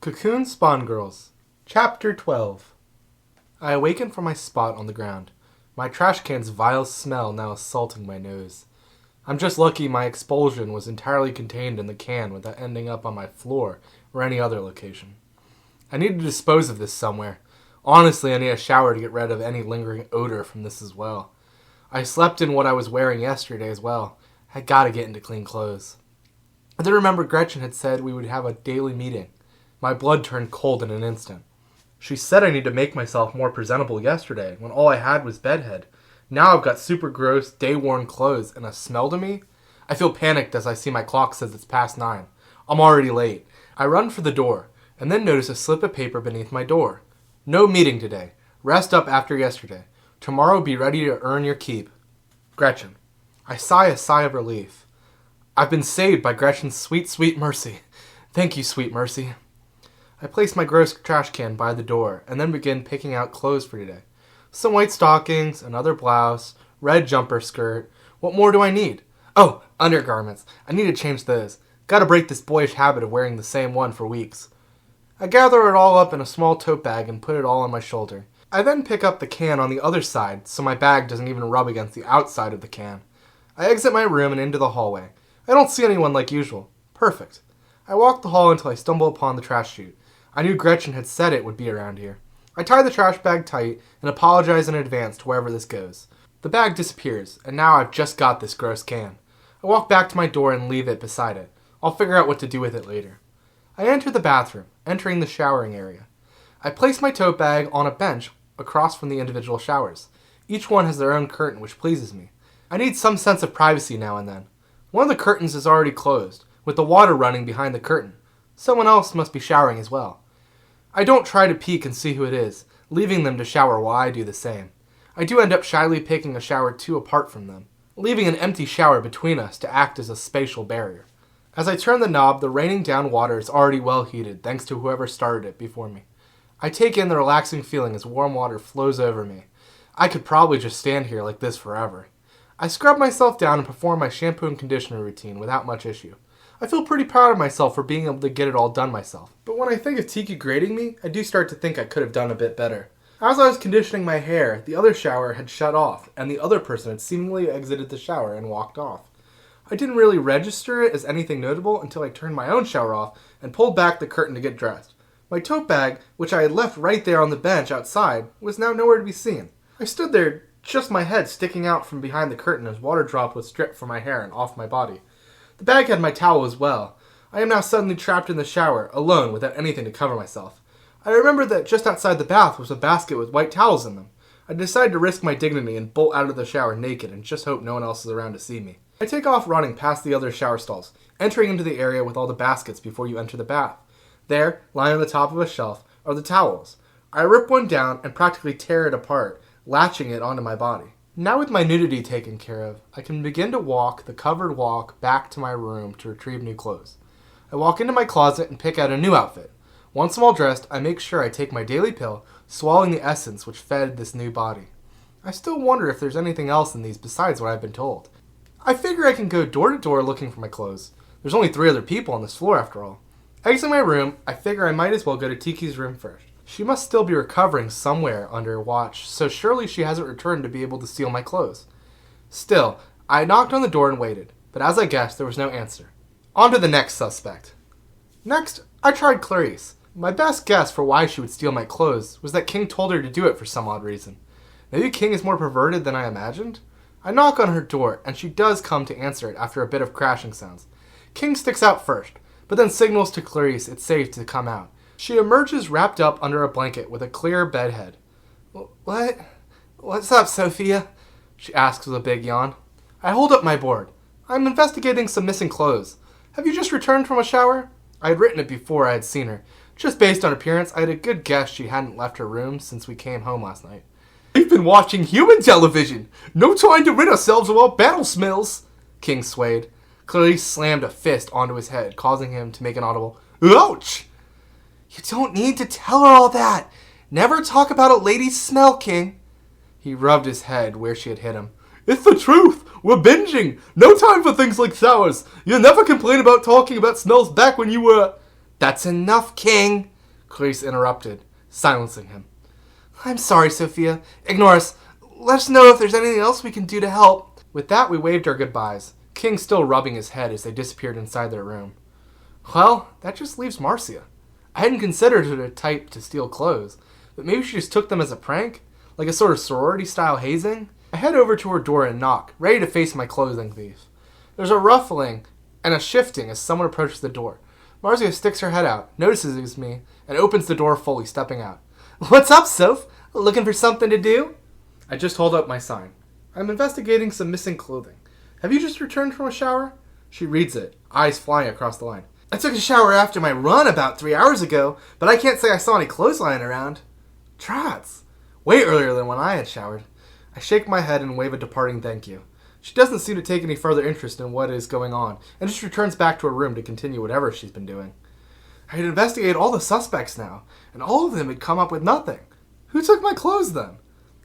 Cocoon Spawn Girls, Chapter 12. I awaken from my spot on the ground, my trash can's vile smell now assaulting my nose. I'm just lucky my expulsion was entirely contained in the can without ending up on my floor or any other location. I need to dispose of this somewhere. Honestly, I need a shower to get rid of any lingering odor from this as well. I slept in what I was wearing yesterday as well. I gotta get into clean clothes. I then remember Gretchen had said we would have a daily meeting. My blood turned cold in an instant. She said I need to make myself more presentable yesterday, when all I had was bedhead. Now I've got super gross, day-worn clothes and a smell to me. I feel panicked as I see my clock says it's past 9. I'm already late. I run for the door, and then notice a slip of paper beneath my door. No meeting today. Rest up after yesterday. Tomorrow be ready to earn your keep. Gretchen. I sigh a sigh of relief. I've been saved by Gretchen's sweet, sweet mercy. Thank you, sweet mercy. I place my gross trash can by the door and then begin picking out clothes for today. Some white stockings, another blouse, red jumper skirt. What more do I need? Oh, undergarments. I need to change those. Gotta break this boyish habit of wearing the same one for weeks. I gather it all up in a small tote bag and put it all on my shoulder. I then pick up the can on the other side so my bag doesn't even rub against the outside of the can. I exit my room and into the hallway. I don't see anyone like usual. Perfect. I walk the hall until I stumble upon the trash chute. I knew Gretchen had said it would be around here. I tie the trash bag tight and apologize in advance to wherever this goes. The bag disappears, and now I've just got this gross can. I walk back to my door and leave it beside it. I'll figure out what to do with it later. I enter the bathroom, entering the showering area. I place my tote bag on a bench across from the individual showers. Each one has their own curtain, which pleases me. I need some sense of privacy now and then. One of the curtains is already closed, with the water running behind the curtain. Someone else must be showering as well. I don't try to peek and see who it is, leaving them to shower while I do the same. I do end up shyly picking a shower 2 apart from them, leaving an empty shower between us to act as a spatial barrier. As I turn the knob, the raining down water is already well heated, thanks to whoever started it before me. I take in the relaxing feeling as warm water flows over me. I could probably just stand here like this forever. I scrub myself down and perform my shampoo and conditioner routine without much issue. I feel pretty proud of myself for being able to get it all done myself. But when I think of Tiki grading me, I do start to think I could have done a bit better. As I was conditioning my hair, the other shower had shut off, and the other person had seemingly exited the shower and walked off. I didn't really register it as anything notable until I turned my own shower off and pulled back the curtain to get dressed. My tote bag, which I had left right there on the bench outside, was now nowhere to be seen. I stood there, just my head sticking out from behind the curtain as water drop was stripped from my hair and off my body. The bag had my towel as well. I am now suddenly trapped in the shower, alone, without anything to cover myself. I remember that just outside the bath was a basket with white towels in them. I decided to risk my dignity and bolt out of the shower naked and just hope no one else is around to see me. I take off running past the other shower stalls, entering into the area with all the baskets before you enter the bath. There, lying on the top of a shelf, are the towels. I rip one down and practically tear it apart, latching it onto my body. Now with my nudity taken care of, I can begin to walk the covered walk back to my room to retrieve new clothes. I walk into my closet and pick out a new outfit. Once I'm all dressed, I make sure I take my daily pill, swallowing the essence which fed this new body. I still wonder if there's anything else in these besides what I've been told. I figure I can go door to door looking for my clothes. There's only 3 other people on this floor after all. Exiting my room, I figure I might as well go to Tiki's room first. She must still be recovering somewhere under watch, so surely she hasn't returned to be able to steal my clothes. Still, I knocked on the door and waited, but as I guessed, there was no answer. On to the next suspect. Next, I tried Clarice. My best guess for why she would steal my clothes was that King told her to do it for some odd reason. Maybe King is more perverted than I imagined? I knock on her door, and she does come to answer it after a bit of crashing sounds. King sticks out first, but then signals to Clarice it's safe to come out. She emerges wrapped up under a blanket with a clear bed head. What? What's up, Sophia? She asks with a big yawn. I hold up my board. I'm investigating some missing clothes. Have you just returned from a shower? I had written it before I had seen her. Just based on appearance, I had a good guess she hadn't left her room since we came home last night. We've been watching human television. No time to rid ourselves of our battle smells. King swayed. Clarice slammed a fist onto his head, causing him to make an audible, ouch! You don't need to tell her all that. Never talk about a lady's smell, King. He rubbed his head where she had hit him. It's the truth. We're binging. No time for things like showers. You never complained about talking about smells back when you were... That's enough, King. Clarice interrupted, silencing him. I'm sorry, Sophia. Ignore us. Let us know if there's anything else we can do to help. With that, we waved our goodbyes, King still rubbing his head as they disappeared inside their room. Well, that just leaves Marcia. I hadn't considered her the type to steal clothes, but maybe she just took them as a prank? Like a sort of sorority-style hazing? I head over to her door and knock, ready to face my clothing thief. There's a ruffling and a shifting as someone approaches the door. Marcia sticks her head out, notices it's me, and opens the door fully, stepping out. What's up, Soph? Looking for something to do? I just hold up my sign. I'm investigating some missing clothing. Have you just returned from a shower? She reads it, eyes flying across the line. I took a shower after my run about 3 hours ago, but I can't say I saw any clothes lying around. Trots. Way earlier than when I had showered. I shake my head and wave a departing thank you. She doesn't seem to take any further interest in what is going on, and just returns back to her room to continue whatever she's been doing. I had investigated all the suspects now, and all of them had come up with nothing. Who took my clothes then?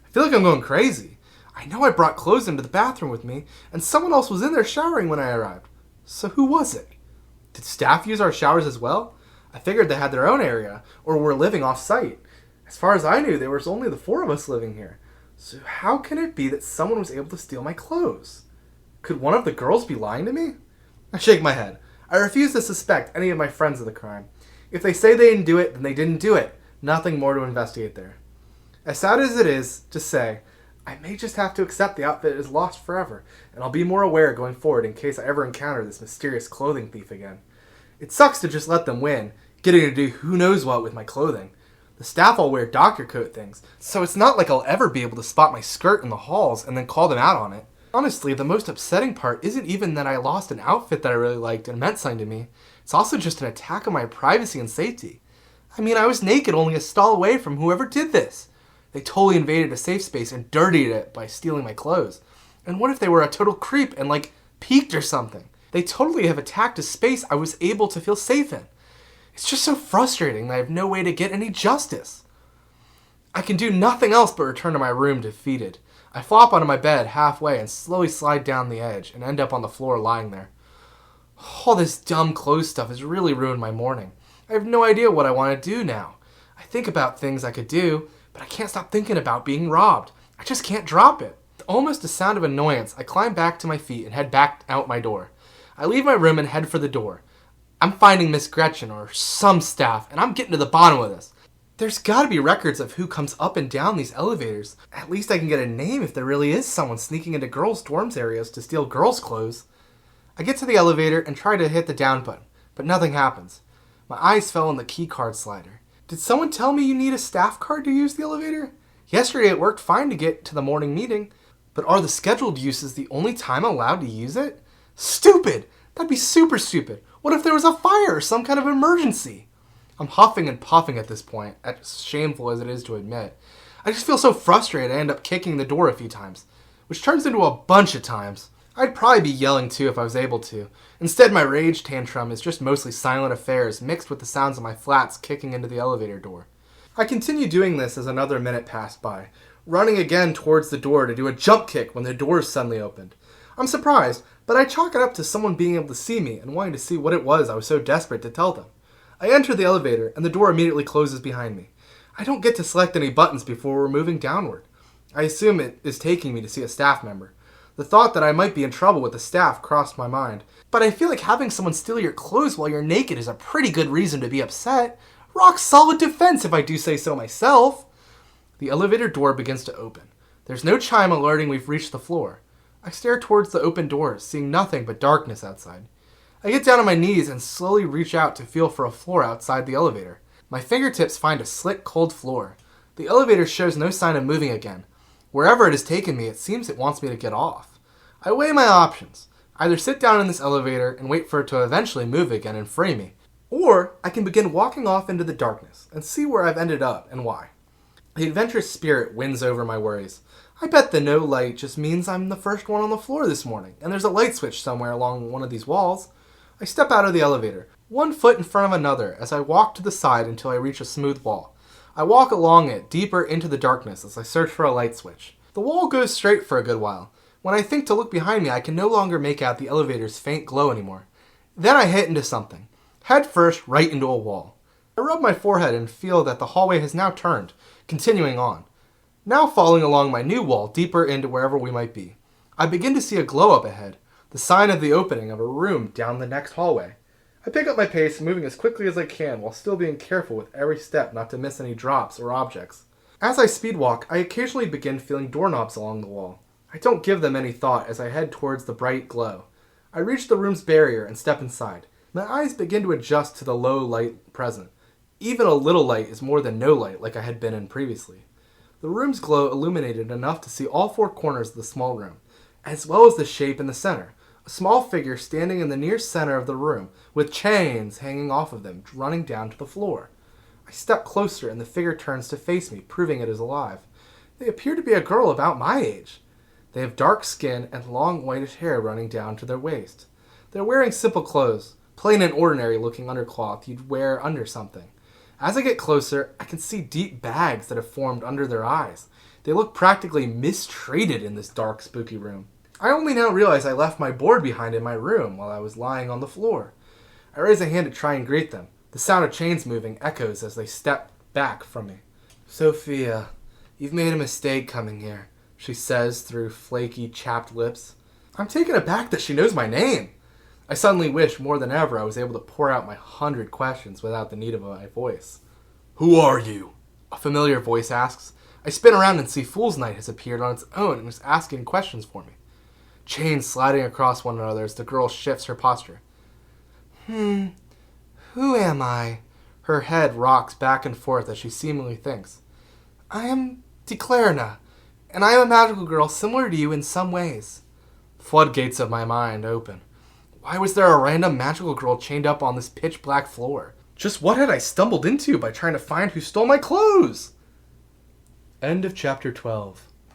I feel like I'm going crazy. I know I brought clothes into the bathroom with me, and someone else was in there showering when I arrived. So who was it? Did staff use our showers as well? I figured they had their own area, or were living off-site. As far as I knew, there was only the 4 of us living here. So how can it be that someone was able to steal my clothes? Could one of the girls be lying to me? I shake my head. I refuse to suspect any of my friends of the crime. If they say they didn't do it, then they didn't do it. Nothing more to investigate there. As sad as it is to say, I may just have to accept the outfit is lost forever, and I'll be more aware going forward in case I ever encounter this mysterious clothing thief again. It sucks to just let them win, getting to do who knows what with my clothing. The staff all wear doctor coat things, so it's not like I'll ever be able to spot my skirt in the halls and then call them out on it. Honestly, the most upsetting part isn't even that I lost an outfit that I really liked and meant something to me. It's also just an attack on my privacy and safety. I mean, I was naked only a stall away from whoever did this. They totally invaded a safe space and dirtied it by stealing my clothes. And what if they were a total creep and, peeked or something? They totally have attacked a space I was able to feel safe in. It's just so frustrating that I have no way to get any justice. I can do nothing else but return to my room defeated. I flop onto my bed halfway and slowly slide down the edge and end up on the floor lying there. All this dumb clothes stuff has really ruined my morning. I have no idea what I want to do now. I think about things I could do, but I can't stop thinking about being robbed. I just can't drop it. With almost a sound of annoyance, I climb back to my feet and head back out my door. I leave my room and head for the door. I'm finding Miss Gretchen or some staff, and I'm getting to the bottom of this. There's gotta be records of who comes up and down these elevators. At least I can get a name if there really is someone sneaking into girls' dorms areas to steal girls' clothes. I get to the elevator and try to hit the down button, but nothing happens. My eyes fell on the key card slider. Did someone tell me you need a staff card to use the elevator? Yesterday it worked fine to get to the morning meeting, but are the scheduled uses the only time I'm allowed to use it? Stupid! That'd be super stupid. What if there was a fire or some kind of emergency? I'm huffing and puffing at this point, as shameful as it is to admit. I just feel so frustrated I end up kicking the door a few times, which turns into a bunch of times. I'd probably be yelling too if I was able to. Instead, my rage tantrum is just mostly silent affairs mixed with the sounds of my flats kicking into the elevator door. I continue doing this as another minute passed by, running again towards the door to do a jump kick when the doors suddenly opened. I'm surprised, but I chalk it up to someone being able to see me and wanting to see what it was I was so desperate to tell them. I enter the elevator, and the door immediately closes behind me. I don't get to select any buttons before we're moving downward. I assume it is taking me to see a staff member. The thought that I might be in trouble with the staff crossed my mind, but I feel like having someone steal your clothes while you're naked is a pretty good reason to be upset. Rock solid defense if I do say so myself. The elevator door begins to open. There's no chime alerting we've reached the floor. I stare towards the open doors, seeing nothing but darkness outside. I get down on my knees and slowly reach out to feel for a floor outside the elevator. My fingertips find a slick, cold floor. The elevator shows no sign of moving again. Wherever it has taken me, it seems it wants me to get off. I weigh my options. Either sit down in this elevator and wait for it to eventually move again and free me, or I can begin walking off into the darkness and see where I've ended up and why. The adventurous spirit wins over my worries. I bet the no light just means I'm the first one on the floor this morning, and there's a light switch somewhere along one of these walls. I step out of the elevator, one foot in front of another, as I walk to the side until I reach a smooth wall. I walk along it, deeper into the darkness as I search for a light switch. The wall goes straight for a good while. When I think to look behind me, I can no longer make out the elevator's faint glow anymore. Then I hit into something. Head first, right into a wall. I rub my forehead and feel that the hallway has now turned, continuing on. Now following along my new wall deeper into wherever we might be. I begin to see a glow up ahead, the sign of the opening of a room down the next hallway. I pick up my pace, moving as quickly as I can while still being careful with every step not to miss any drops or objects. As I speed walk, I occasionally begin feeling doorknobs along the wall. I don't give them any thought as I head towards the bright glow. I reach the room's barrier and step inside. My eyes begin to adjust to the low light present. Even a little light is more than no light like I had been in previously. The room's glow illuminated enough to see all four corners of the small room, as well as the shape in the center. A small figure standing in the near center of the room, with chains hanging off of them, running down to the floor. I step closer and the figure turns to face me, proving it is alive. They appear to be a girl about my age. They have dark skin and long whitish hair running down to their waist. They're wearing simple clothes, plain and ordinary looking undercloth you'd wear under something. As I get closer, I can see deep bags that have formed under their eyes. They look practically mistreated in this dark, spooky room. I only now realize I left my board behind in my room while I was lying on the floor. I raise a hand to try and greet them. The sound of chains moving echoes as they step back from me. "Sophia, you've made a mistake coming here," she says through flaky, chapped lips. I'm taken aback that she knows my name. I suddenly wish more than ever I was able to pour out my 100 questions without the need of my voice. "Who are you?" a familiar voice asks. I spin around and see Fool's Night has appeared on its own and is asking questions for me. Chains sliding across one another as the girl shifts her posture. Who am I?" Her head rocks back and forth as she seemingly thinks. "I am Declarna, and I am a magical girl similar to you in some ways." Floodgates of my mind open. Why was there a random magical girl chained up on this pitch-black floor? Just what had I stumbled into by trying to find who stole my clothes? End of chapter 12.